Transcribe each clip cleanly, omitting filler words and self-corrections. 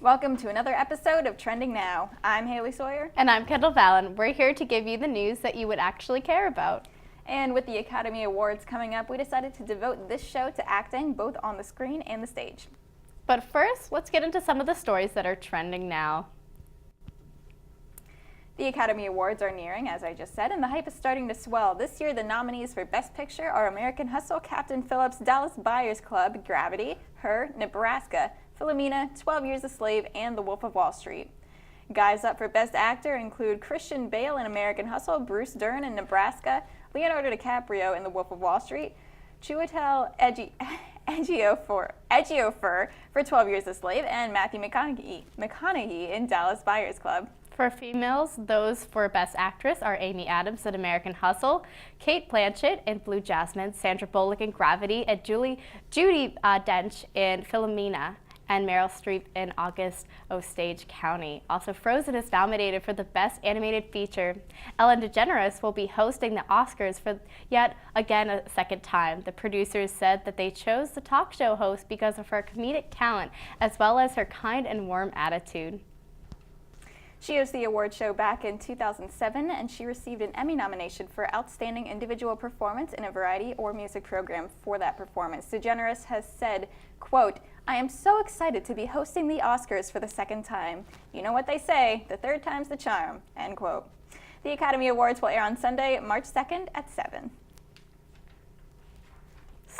Welcome to another episode of Trending Now. I'm Haley Sawyer. And I'm Kendall Fallon. We're here to give you the news that you would actually care about. And with the Academy Awards coming up, we decided to devote this show to acting, both on the screen and the stage. But first, let's get into some of the stories that are trending now. The Academy Awards are nearing, as I just said, and the hype is starting to swell. This year, the nominees for Best Picture are American Hustle, Captain Phillips, Dallas Buyers Club, Gravity, Her, Nebraska, Philomena, 12 Years a Slave, and The Wolf of Wall Street. Guys up for Best Actor include Christian Bale in American Hustle, Bruce Dern in Nebraska, Leonardo DiCaprio in The Wolf of Wall Street, Chiwetel Ejiofor for 12 Years a Slave, and Matthew McConaughey in Dallas Buyers Club. For females, those for Best Actress are Amy Adams in American Hustle, Cate Blanchett in Blue Jasmine, Sandra Bullock in Gravity, and Judi Dench in Philomena, and Meryl Streep in August Osage County. Also, Frozen is nominated for the Best Animated Feature. Ellen DeGeneres will be hosting the Oscars for yet again a second time. The producers said that they chose the talk show host because of her comedic talent, as well as her kind and warm attitude. She hosted the award show back in 2007, and she received an Emmy nomination for Outstanding Individual Performance in a Variety or Music Program for that performance. DeGeneres has said, quote, "I am so excited to be hosting the Oscars for the second time. You know what they say, the third time's the charm," end quote. The Academy Awards will air on Sunday, March 2nd at 7.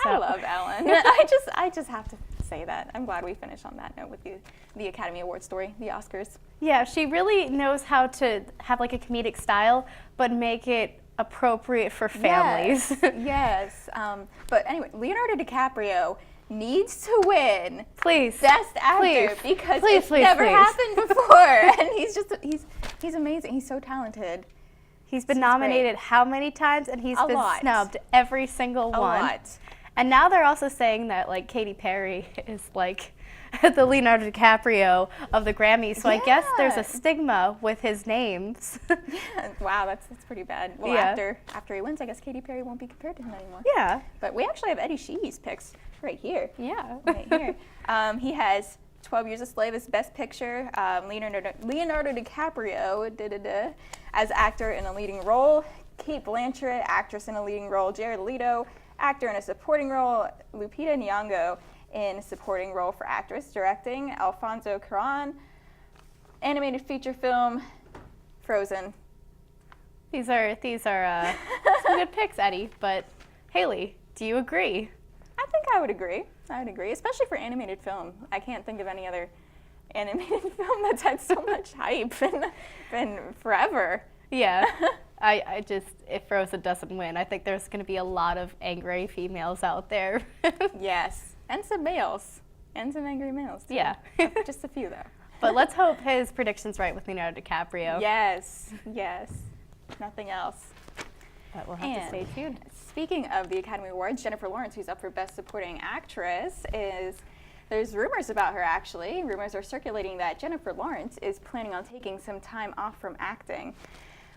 I love Ellen. I just have to say that. I'm glad we finished on that note with the Academy Award story, the Oscars. Yeah, she really knows how to have like a comedic style, but make it appropriate for families. Yes. But anyway, Leonardo DiCaprio needs to win Please. Best Actor because it's please, never happened before. And he's amazing. He's so talented. He's been nominated how many times? And he's been snubbed every single one. A lot. And now they're also saying that like Katy Perry is like the Leonardo DiCaprio of the Grammys. So I guess there's a stigma with his names. Yeah. Wow, that's pretty bad. Well, after he wins, I guess Katy Perry won't be compared to him anymore. Yeah. But we actually have Eddie Sheehy's picks right here. Yeah. Right here. He has 12 Years a Slave as Best Picture, Leonardo DiCaprio as actor in a leading role, Cate Blanchett, actress in a leading role, Jared Leto, actor in a supporting role, Lupita Nyong'o in a supporting role for actress, directing, Alfonso Cuarón, animated feature film, Frozen. These are some good picks, Eddie. But Haley, do you agree? I think I would agree. Especially for animated film. I can't think of any other animated film that's had so much hype and forever. Yeah. I just, if Frozen doesn't win, I think there's going to be a lot of angry females out there. Yes, and some males, and some angry males too. Yeah. Just a few though. But let's hope his prediction's right with Leonardo DiCaprio. Yes, nothing else. But we'll have to stay tuned. Speaking of the Academy Awards, Jennifer Lawrence, who's up for Best Supporting Actress, there's rumors about her actually. Rumors are circulating that Jennifer Lawrence is planning on taking some time off from acting.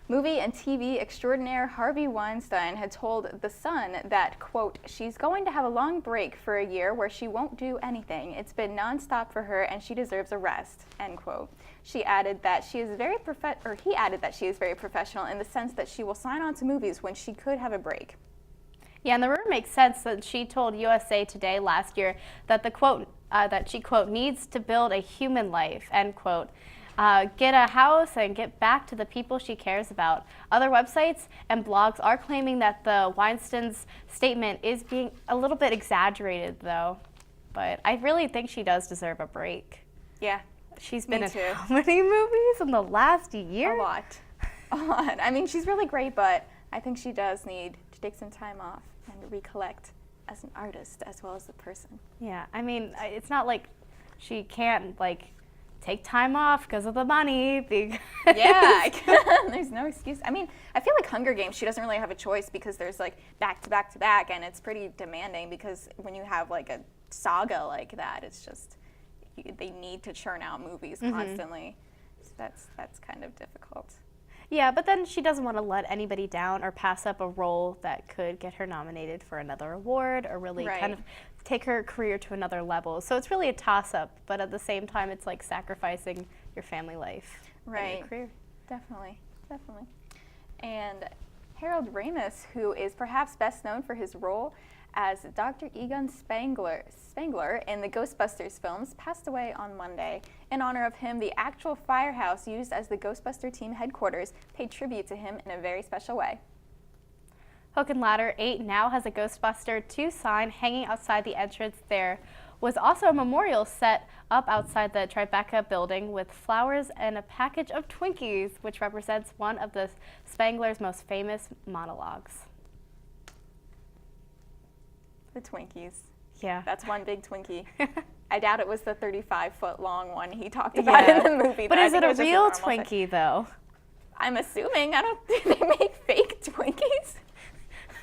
Movie and TV extraordinaire Harvey Weinstein had told The Sun that, quote, "She's going to have a long break for a year where she won't do anything. It's been nonstop for her and she deserves a rest," end quote. He added that she is very professional in the sense that she will sign on to movies when she could have a break. Yeah, and the rumor makes sense that she told USA Today last year that that she, quote, "needs to build a human life," end quote. Get a house and get back to the people she cares about. Other websites and blogs are claiming that the Weinstein's statement is being a little bit exaggerated, though. But I really think she does deserve a break. Yeah, she's been in how many movies in the last year? A lot. I mean, she's really great, but I think she does need to take some time off and recollect as an artist as well as a person. Yeah, I mean, it's not like she can't, like, take time off because of the money. Yeah, there's no excuse. I mean, I feel like Hunger Games, she doesn't really have a choice because there's like back to back to back, and it's pretty demanding because when you have like a saga like that, it's just, they need to churn out movies constantly. So that's kind of difficult. Yeah, but then she doesn't want to let anybody down or pass up a role that could get her nominated for another award or really kind of take her career to another level. So it's really a toss-up, but at the same time, it's like sacrificing your family life and Right. your career. Definitely. And Harold Ramis, who is perhaps best known for his role as Dr. Egon Spangler in the Ghostbusters films, passed away on Monday. In honor of him, the actual firehouse used as the Ghostbuster team headquarters paid tribute to him in a very special way. Hook and Ladder 8 now has a Ghostbuster 2 sign hanging outside the entrance. There was also a memorial set up outside the Tribeca building with flowers and a package of Twinkies, which represents one of the Spangler's most famous monologues. The Twinkies. Yeah. That's one big Twinkie. I doubt it was the 35-foot long one he talked about in the movie. But though. I is think it a was just real normal size. Twinkie, though? I'm assuming. I don't think they make fake Twinkies.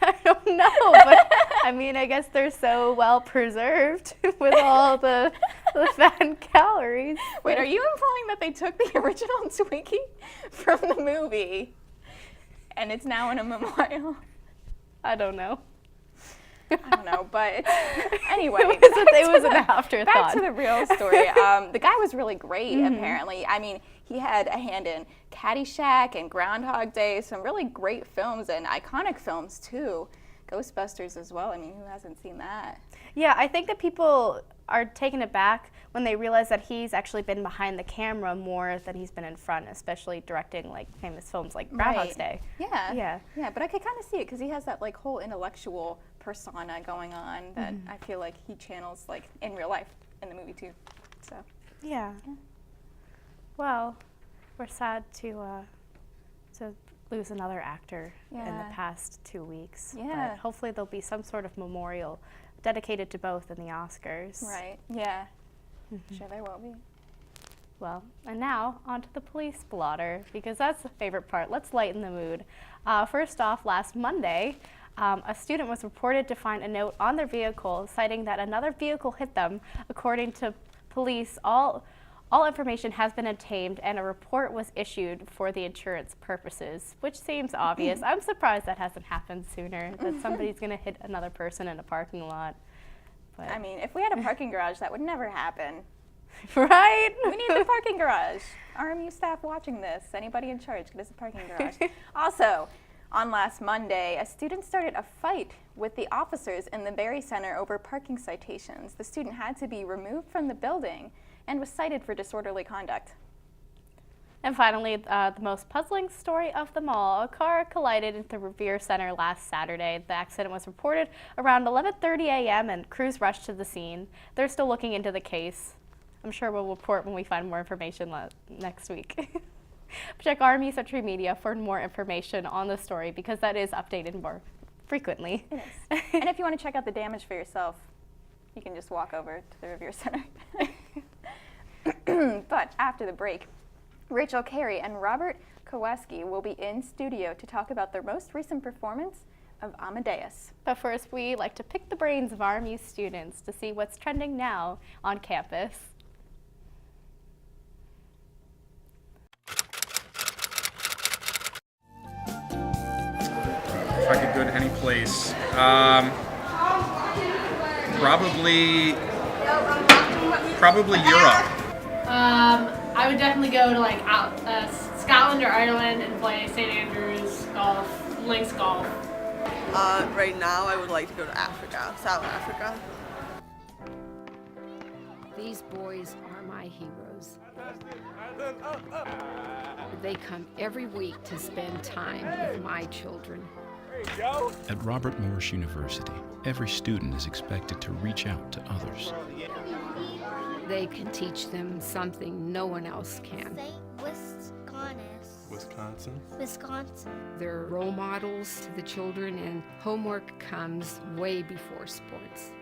I don't know, but I mean, I guess they're so well preserved with all the fat and calories. Wait, are you implying that they took the original Twinkie from the movie and it's now in a memorial? I don't know. I don't know, but anyway. It was an afterthought. Back to the real story. The guy was really great, apparently. I mean, he had a hand in Caddyshack and Groundhog Day, some really great films and iconic films, too. Ghostbusters as well. I mean, who hasn't seen that? Yeah, I think that people are taken aback when they realize that he's actually been behind the camera more than he's been in front, especially directing like famous films like Groundhog Day. Yeah, but I could kind of see it because he has that like whole intellectual persona going on that I feel like he channels like in real life in the movie too. So yeah. Well, we're sad to lose another actor in the past 2 weeks. Yeah. But hopefully there'll be some sort of memorial dedicated to both in the Oscars. Right. Yeah. Sure there will be. Well, and now on to the police blotter, because that's the favorite part. Let's lighten the mood. First off, last Monday, a student was reported to find a note on their vehicle citing that another vehicle hit them. According to police, all information has been obtained and a report was issued for the insurance purposes, which seems obvious. I'm surprised that hasn't happened sooner, that somebody's going to hit another person in a parking lot. But I mean, if we had a parking garage, that would never happen. right? We need the parking garage. RMU staff watching this, anybody in charge, get us a parking garage. Also, on last Monday, a student started a fight with the officers in the Berry Center over parking citations. The student had to be removed from the building and was cited for disorderly conduct. And finally, the most puzzling story of them all. A car collided into the Revere Center last Saturday. The accident was reported around 11:30 a.m. and crews rushed to the scene. They're still looking into the case. I'm sure we'll report when we find more information next week. Check RMU Century Media for more information on the story because that is updated more frequently. It is. And if you want to check out the damage for yourself, you can just walk over to the Revere Center. But after the break, Rachel Carey and Robert Kowalski will be in studio to talk about their most recent performance of Amadeus. But first, we like to pick the brains of RMU students to see what's trending now on campus. If I could go to any place, probably Europe. I would definitely go to like Scotland or Ireland and play St. Andrews golf, links golf. Right now, I would like to go to Africa, South Africa. These boys are my heroes. They come every week to spend time with my children. At Robert Morris University, every student is expected to reach out to others. They can teach them something no one else can. Wisconsin. They're role models to the children, and homework comes way before sports.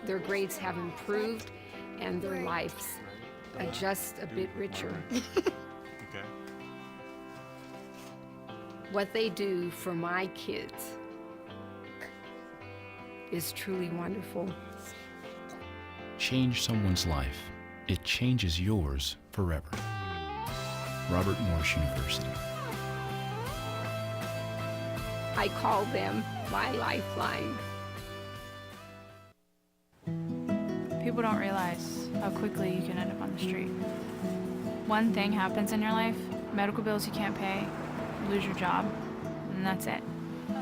Their grades have improved, and their lives are just a bit richer. Okay. What they do for my kids is truly wonderful. Change someone's life. It changes yours forever. Robert Morris University. I call them my lifeline. People don't realize how quickly you can end up on the street. One thing happens in your life, medical bills you can't pay, you lose your job, and that's it.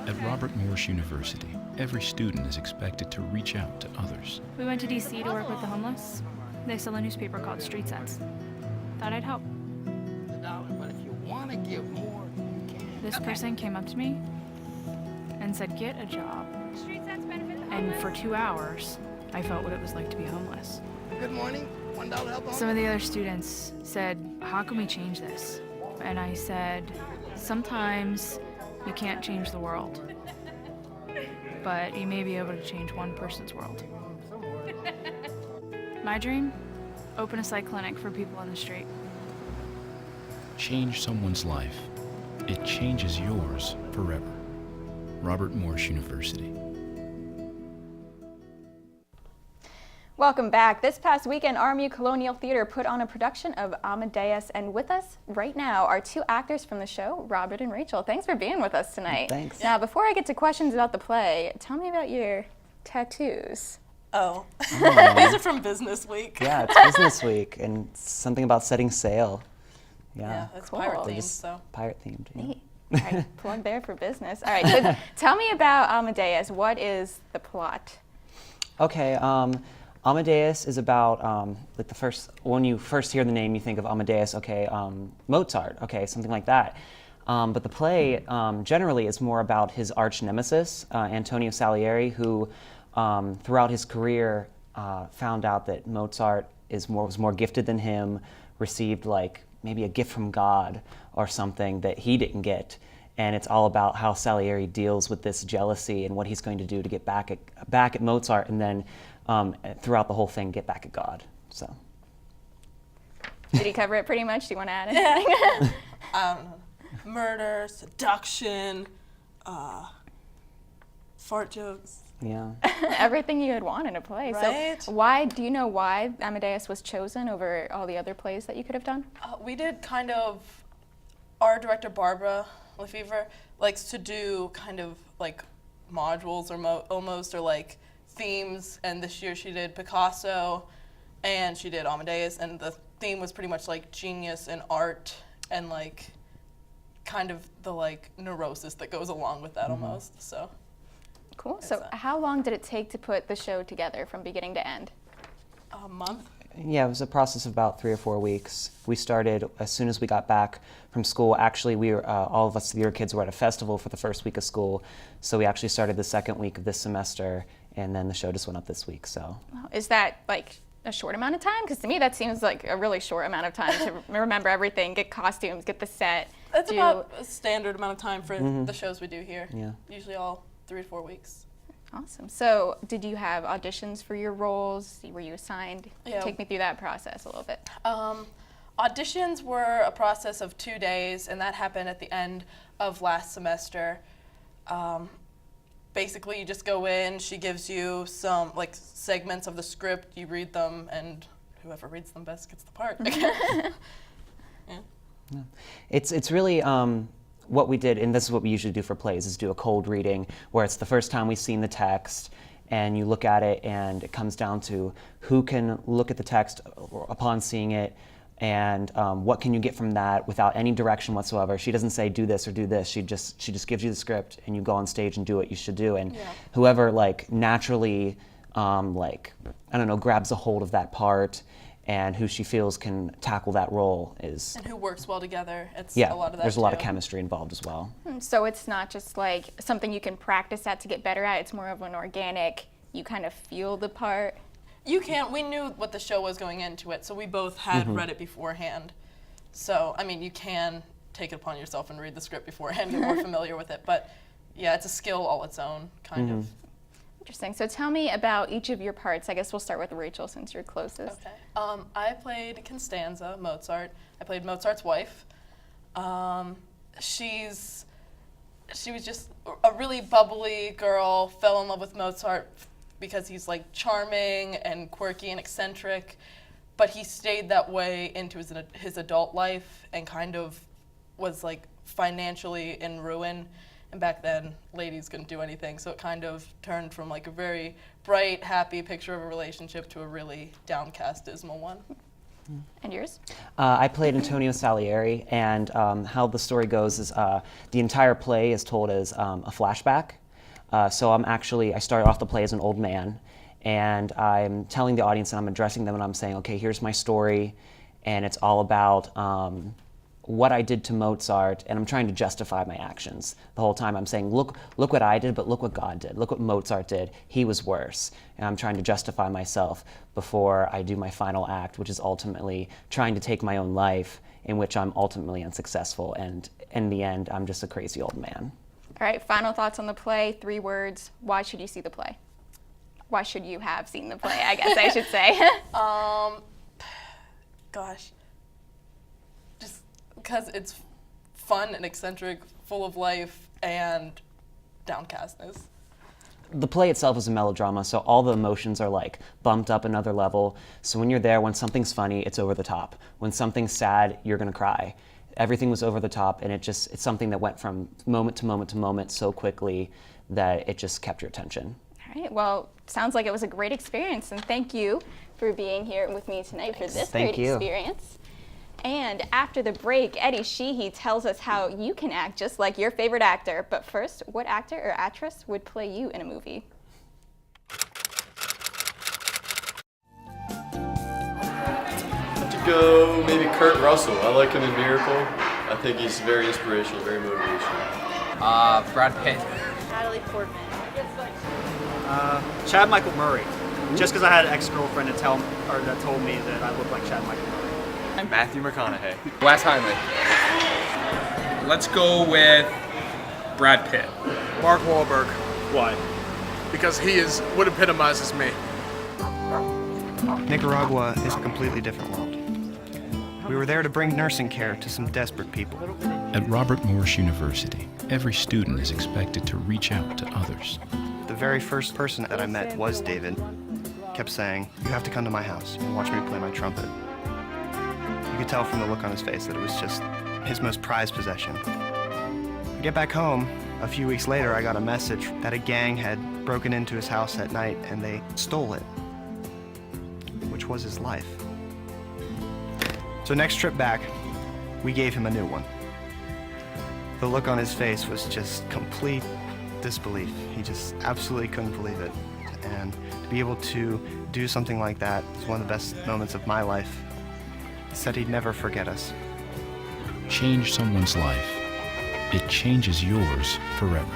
At Robert Morris University, every student is expected to reach out to others. We went to DC to work with the homeless. They sell a newspaper called Street Sense. Thought I'd help. But if you want to give more, you can. This person came up to me and said, get a job. And for 2 hours, I felt what it was like to be homeless. Good morning. $1 help on. Some of the other students said, how can we change this? And I said, sometimes you can't change the world, but you may be able to change one person's world. My dream, open a psych clinic for people on the street. Change someone's life. It changes yours forever. Robert Morris University. Welcome back. This past weekend, RMU Colonial Theater put on a production of Amadeus, and with us right now are two actors from the show, Robert and Rachel. Thanks for being with us tonight. Thanks. Now, before I get to questions about the play, tell me about your tattoos. Oh. Oh. These are from Business Week. Yeah, it's Business Week, and something about setting sail. Yeah, it's Cool. pirate They're themed, just so. pirate themed. Yeah. Neat. All right, plug there for business. All right, so tell me about Amadeus. What is the plot? Okay, Amadeus is about like when you first hear the name, you think of Amadeus. Okay, Mozart. Okay, something like that. But the play generally is more about his arch nemesis, Antonio Salieri, who throughout his career found out that Mozart was more gifted than him, received like maybe a gift from God or something that he didn't get. And it's all about how Salieri deals with this jealousy and what he's going to do to get back at Mozart, and then throughout the whole thing, get back at God. So. Did he cover it pretty much? Do you want to add anything? I don't know. Murder, seduction, fart jokes. Yeah. Everything you would want in a play. Right? So do you know why Amadeus was chosen over all the other plays that you could have done? We did kind of, our director Barbara Lefevre likes to do kind of like modules or almost or like themes, and this year she did Picasso and she did Amadeus, and the theme was pretty much like genius and art and like kind of the like neurosis that goes along with that almost. So Cool. So how long did it take to put the show together from beginning to end? a month. Yeah, it was a process of about 3 or 4 weeks. We started as soon as we got back from school. Actually, we were, all of us theater kids were at a festival for the first week of school, so we actually started the second week of this semester, and then the show just went up this week. So, Is that like a short amount of time? Because to me that seems like a really short amount of time to remember everything, get costumes, get the set. That's about a standard amount of time for the shows we do here. Yeah. Usually all 3 to 4 weeks. Awesome. So did you have auditions for your roles? Were you assigned? Yeah. Take me through that process a little bit. Auditions were a process of 2 days, and that happened at the end of last semester. Basically, you just go in, she gives you some like segments of the script, you read them, and whoever reads them best gets the part. yeah. It's really what we did, and this is what we usually do for plays, is do a cold reading, where it's the first time we've seen the text, and you look at it, and it comes down to who can look at the text upon seeing it, and what can you get from that without any direction whatsoever. She doesn't say do this or do this. She just gives you the script, and you go on stage and do what you should do. And whoever like naturally like I don't know, grabs a hold of that part, and who she feels can tackle that role is. And who works well together. It's Yeah, a lot of that there's a lot of too. chemistry involved as well. So it's not just like something you can practice at to get better at. It's more of an organic, you kind of feel the part. You can't, we knew what the show was going into it, so we both had read it beforehand. So, I mean, you can take it upon yourself and read the script beforehand, get more familiar with it, but yeah, it's a skill all its own, kind of. Interesting. So tell me about each of your parts. I guess we'll start with Rachel since you're closest. Okay. I played Constanza, Mozart. I played Mozart's wife. She was just a really bubbly girl, fell in love with Mozart because he's like charming and quirky and eccentric, but he stayed that way into his adult life and kind of was like financially in ruin. and back then ladies couldn't do anything, so it kind of turned from like a very bright, happy picture of a relationship to a really downcast, dismal one. And yours? I played Antonio Salieri, and how the story goes is the entire play is told as a flashback. So I started off the play as an old man, and I'm telling the audience and I'm addressing them and I'm saying, okay, here's my story, and it's all about what I did to Mozart, and I'm trying to justify my actions. The whole time I'm saying, look what I did, but look what God did. Look what Mozart did. He was worse. And I'm trying to justify myself before I do my final act, which is ultimately trying to take my own life, in which I'm ultimately unsuccessful, and in the end, I'm just a crazy old man. All right, final thoughts on the play, 3 words. Why should you see the play? Why should you have seen the play, I guess I should say. Gosh. Just because it's fun and eccentric, full of life, and downcastness. The play itself is a melodrama, so all the emotions are like bumped up another level. So when you're there, when something's funny, it's over the top. When something's sad, you're gonna cry. Everything was over the top, and it's something that went from moment to moment to moment so quickly that it just kept your attention. All right, well, sounds like it was a great experience, and thank you for being here with me tonight for this great experience. And after the break, Eddie Sheehy tells us how you can act just like your favorite actor. But first, what actor or actress would play you in a movie? To go maybe Kurt Russell. I like him in Miracle. I think he's very inspirational, very motivational. Brad Pitt. Natalie Portman. Chad Michael Murray. Just because I had an ex-girlfriend that told me that I look like Chad Michael Murray. Matthew McConaughey. Wes Heinrich. Let's go with Brad Pitt. Mark Wahlberg. Why? Because he is what epitomizes me. Nicaragua is a completely different world. We were there to bring nursing care to some desperate people. At Robert Morris University, every student is expected to reach out to others. The very first person that I met was David. Kept saying, "You have to come to my house and watch me play my trumpet." You could tell from the look on his face that it was just his most prized possession. I get back home. A few weeks later, I got a message that a gang had broken into his house at night and they stole it, which was his life. So next trip back, we gave him a new one. The look on his face was just complete disbelief. He just absolutely couldn't believe it. And to be able to do something like that is one of the best moments of my life. He said he'd never forget us. Change someone's life. It changes yours forever.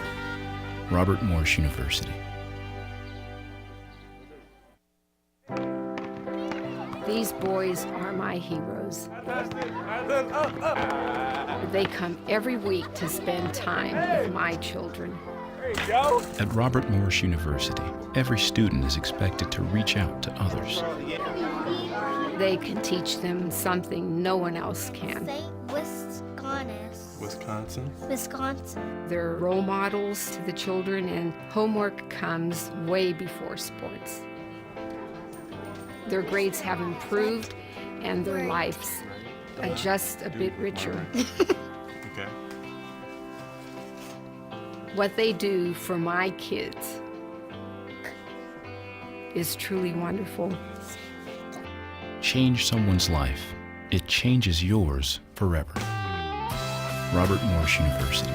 Robert Morris University. These boys are my heroes. They come every week to spend time with my children. At Robert Morris University, every student is expected to reach out to others. They can teach them something no one else can. Wisconsin. They're role models to the children, and homework comes way before sports. Their grades have improved, and their lives are just a bit richer. Okay. What they do for my kids is truly wonderful. Change someone's life. It changes yours forever. Robert Morris University.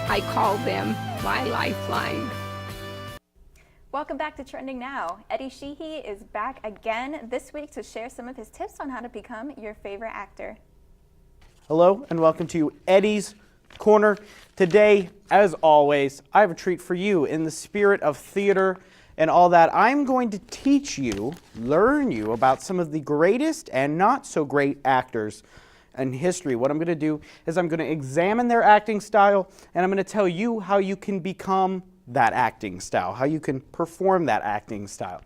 I call them my lifeline. Welcome back to Trending Now. Eddie Sheehy is back again this week to share some of his tips on how to become your favorite actor. Hello and welcome to Eddie's Corner. Today, as always, I have a treat for you. In the spirit of theater and all that, I'm going to teach you, learn you about some of the greatest and not so great actors in history. What I'm going to do is I'm going to examine their acting style, and I'm going to tell you how you can become that acting style, how you can perform that acting style.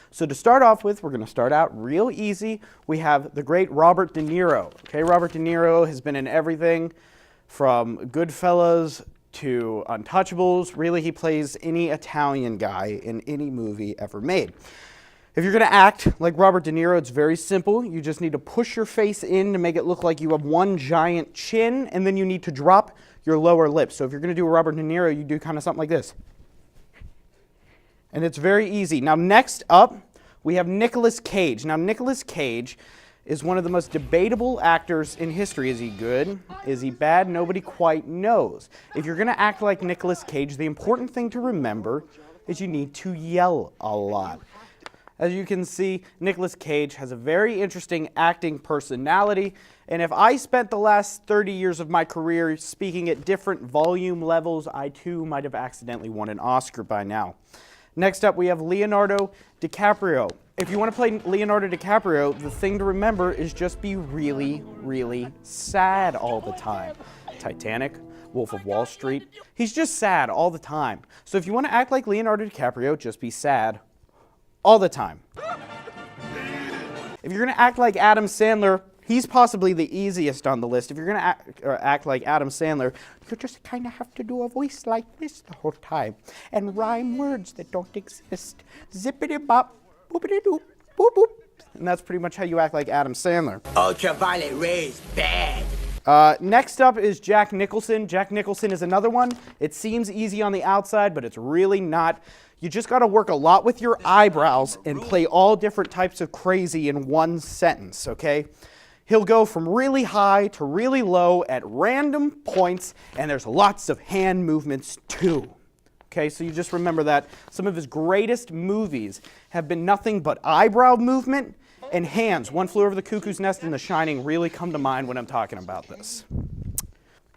So to start off with, we're going to start out real easy. We have the great Robert De Niro. Okay, Robert De Niro has been in everything from Goodfellas to Untouchables. Really, he plays any Italian guy in any movie ever made. If you're going to act like Robert De Niro, it's very simple. You just need to push your face in to make it look like you have one giant chin, and then you need to drop your lower lip. So if you're going to do a Robert De Niro, you do kind of something like this. And it's very easy. Now next up, we have Nicolas Cage. Now Nicolas Cage is one of the most debatable actors in history. Is he good? Is he bad? Nobody quite knows. If you're going to act like Nicolas Cage, the important thing to remember is you need to yell a lot. As you can see, Nicolas Cage has a very interesting acting personality, and if I spent the last 30 years of my career speaking at different volume levels, I too might have accidentally won an Oscar by now. Next up, we have Leonardo DiCaprio. If you want to play Leonardo DiCaprio, the thing to remember is just be really, really sad all the time. Titanic, Wolf of Wall Street, he's just sad all the time. So if you want to act like Leonardo DiCaprio, just be sad all the time. If you're going to act like Adam Sandler, he's possibly the easiest on the list. If you're going to act like Adam Sandler, you just kind of have to do a voice like this the whole time and rhyme words that don't exist. Zippity-bop, boopity-doop, boop boop. And that's pretty much how you act like Adam Sandler. Ultraviolet rays, bad. Next up is Jack Nicholson. Jack Nicholson is another one. It seems easy on the outside, but it's really not. You just got to work a lot with your eyebrows and play all different types of crazy in one sentence, okay? He'll go from really high to really low at random points, and there's lots of hand movements too. Okay, so you just remember that some of his greatest movies have been nothing but eyebrow movement and hands. One Flew Over the Cuckoo's Nest and The Shining really come to mind when I'm talking about this.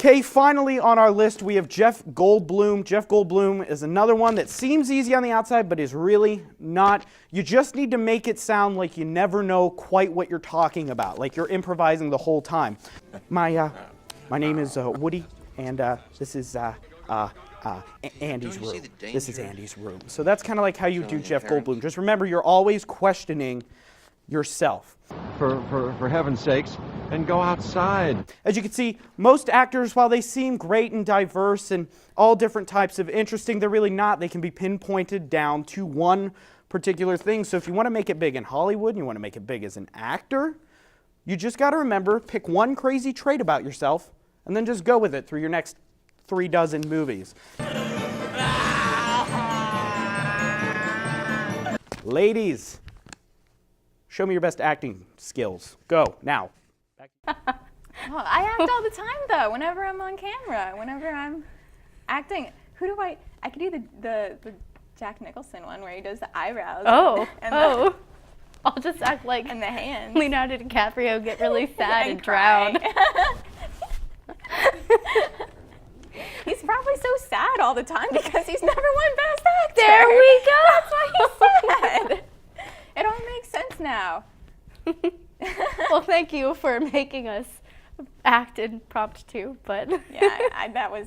Okay, finally on our list we have Jeff Goldblum. Jeff Goldblum is another one that seems easy on the outside but is really not. You just need to make it sound like you never know quite what you're talking about, like you're improvising the whole time. My name is Woody, and this is Andy's room. This is Andy's room. So that's kind of like how you do Jeff Goldblum. Just remember, you're always questioning yourself. For heaven's sakes, and go outside. As you can see, most actors, while they seem great and diverse and all different types of interesting, they're really not. They can be pinpointed down to one particular thing. So if you want to make it big in Hollywood and you want to make it big as an actor, you just got to remember, pick one crazy trait about yourself and then just go with it through your next 36 movies. Ladies, show me your best acting skills. Go, now. Well, I act all the time, though, whenever I'm on camera, whenever I'm acting. Who do I could do the Jack Nicholson one where he does the eyebrows. I'll just act like and the hands. Leonardo DiCaprio, get really sad and drown. He's probably so sad all the time because he's never won Best Actor. There we go. That's what he said. It all makes sense now. Well, thank you for making us act impromptu, but yeah,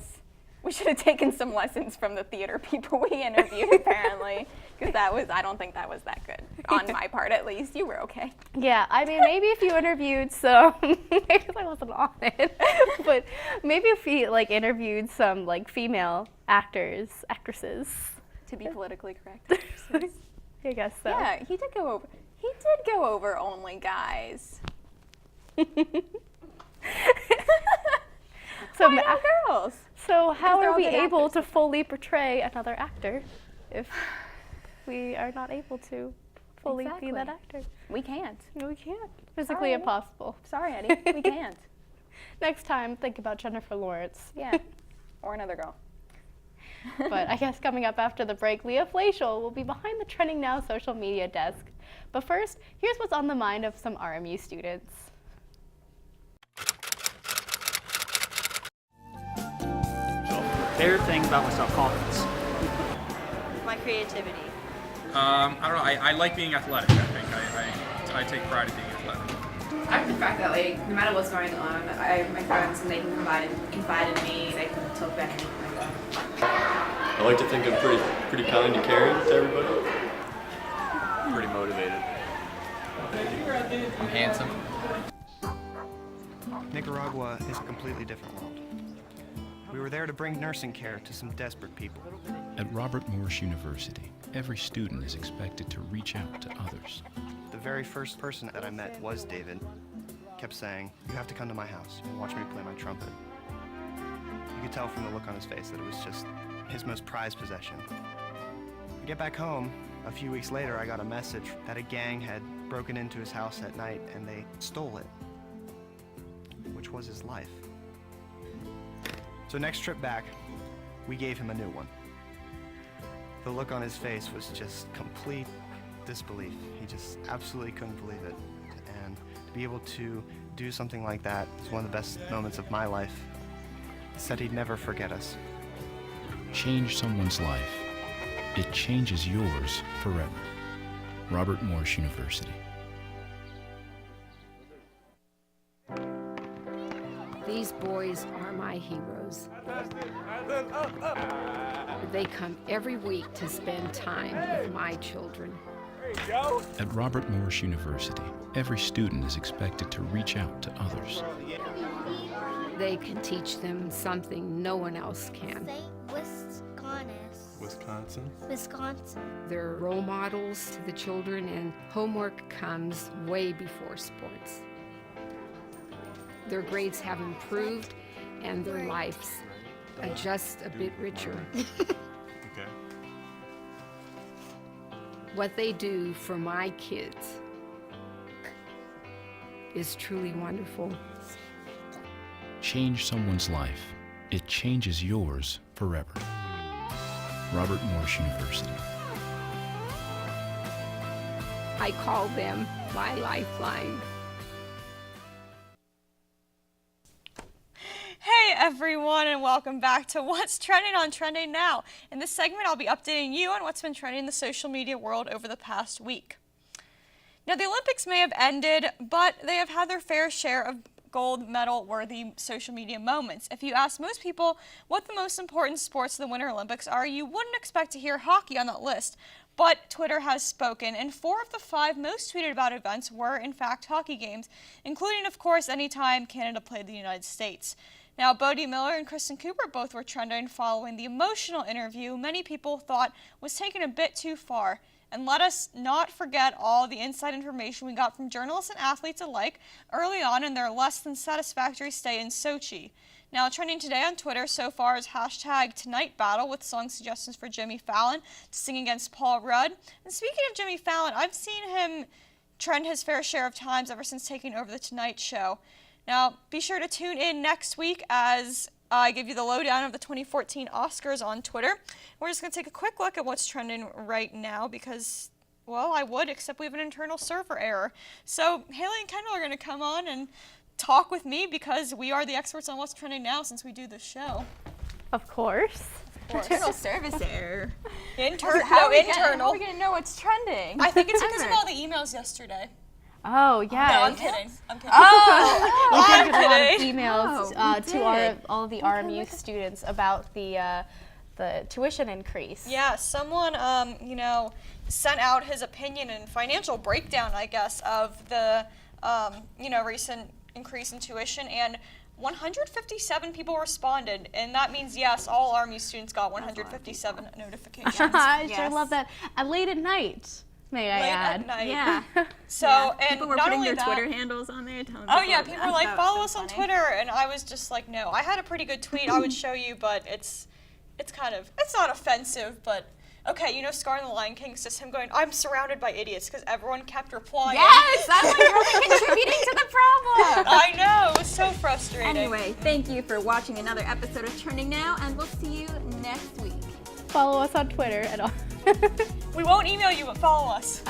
we should have taken some lessons from the theater people we interviewed, apparently, because I don't think that was that good, on my part at least. You were okay. Yeah, I mean, maybe if you interviewed some, because I wasn't on it, but maybe if you interviewed some female actresses. To be politically correct. I guess so. Yeah, he did go over only guys. So why no girls? So how are we able to fully portray another actor if we are not able to fully be that actor? We can't. We can't. Physically impossible. Sorry, Eddie. We can't. Next time, think about Jennifer Lawrence. Yeah. Or another girl. But I guess coming up after the break, Leah Fleischel will be behind the Trending Now social media desk. But first, here's what's on the mind of some RMU students. Favorite thing about myself, confidence. My creativity. I don't know. I like being athletic. I think I take pride in being athletic. I like the fact that no matter what's going on, I have my friends and they can confide in me. They can talk about anything like that. I like to think I'm pretty kind and caring to everybody. Pretty motivated. I'm handsome. Nicaragua is a completely different world. We were there to bring nursing care to some desperate people. At Robert Morris University, every student is expected to reach out to others. The very first person that I met was David. Kept saying, you have to come to my house and watch me play my trumpet. You could tell from the look on his face that it was just his most prized possession. I get back home, a few weeks later I got a message that a gang had broken into his house at night and they stole it, which was his life. So next trip back, we gave him a new one. The look on his face was just complete disbelief. He just absolutely couldn't believe it. And to be able to do something like that is one of the best moments of my life. He said he'd never forget us. Change someone's life. It changes yours forever. Robert Morris University. These boys are my heroes. They come every week to spend time with my children. At Robert Morris University, every student is expected to reach out to others. They can teach them something no one else can. Wisconsin. They're role models to the children, and homework comes way before sports. Their grades have improved, and their lives are just a bit richer. Okay. What they do for my kids is truly wonderful. Change someone's life. It changes yours forever. Robert Morris University. I call them my lifeline. Hey everyone, and welcome back to What's Trending on Trending Now. In this segment, I'll be updating you on what's been trending in the social media world over the past week. Now, the Olympics may have ended, but they have had their fair share of gold medal-worthy social media moments. If you ask most people what the most important sports of the Winter Olympics are, you wouldn't expect to hear hockey on that list. But Twitter has spoken, and 4 of the 5 most tweeted about events were, in fact, hockey games, including, of course, any time Canada played the United States. Now, Bodie Miller and Kristen Cooper both were trending following the emotional interview many people thought was taken a bit too far. And let us not forget all the inside information we got from journalists and athletes alike early on in their less than satisfactory stay in Sochi. Now, trending today on Twitter so far is #TonightBattle with song suggestions for Jimmy Fallon to sing against Paul Rudd. And speaking of Jimmy Fallon, I've seen him trend his fair share of times ever since taking over The Tonight Show. Now, be sure to tune in next week as I give you the lowdown of the 2014 Oscars on Twitter. We're just going to take a quick look at what's trending right now because, well, I would, except we have an internal server error. So Haley and Kendall are going to come on and talk with me because we are the experts on what's trending now since we do this show. Of course. Internal service error. Internal. How are we going to know what's trending? I think it's because of all the emails yesterday. Oh, yes. No, I'm kidding. I'm kidding. Oh! We I'm did get a lot of kidding. emails to all of the RMU students about the tuition increase. Yeah, someone, sent out his opinion and financial breakdown, I guess, of the, recent increase in tuition, and 157 people responded, and that means, yes, all RMU students got 157 notifications. I Yes. sure love that. Late at night. May I Late add? at night. Yeah. So, and people were not putting only their that, Twitter handles on there. Oh yeah, people were like, follow us on Twitter, and I was just like, no. I had a pretty good tweet I would show you, but it's not offensive, but okay, Scar in the Lion King, it's just him going, I'm surrounded by idiots, because everyone kept replying. Yes, I'm like really contributing to the problem. I know, it was so frustrating. Anyway, thank you for watching another episode of Trending Now, and we'll see you next week. Follow us on Twitter and all. We won't email you, but follow us.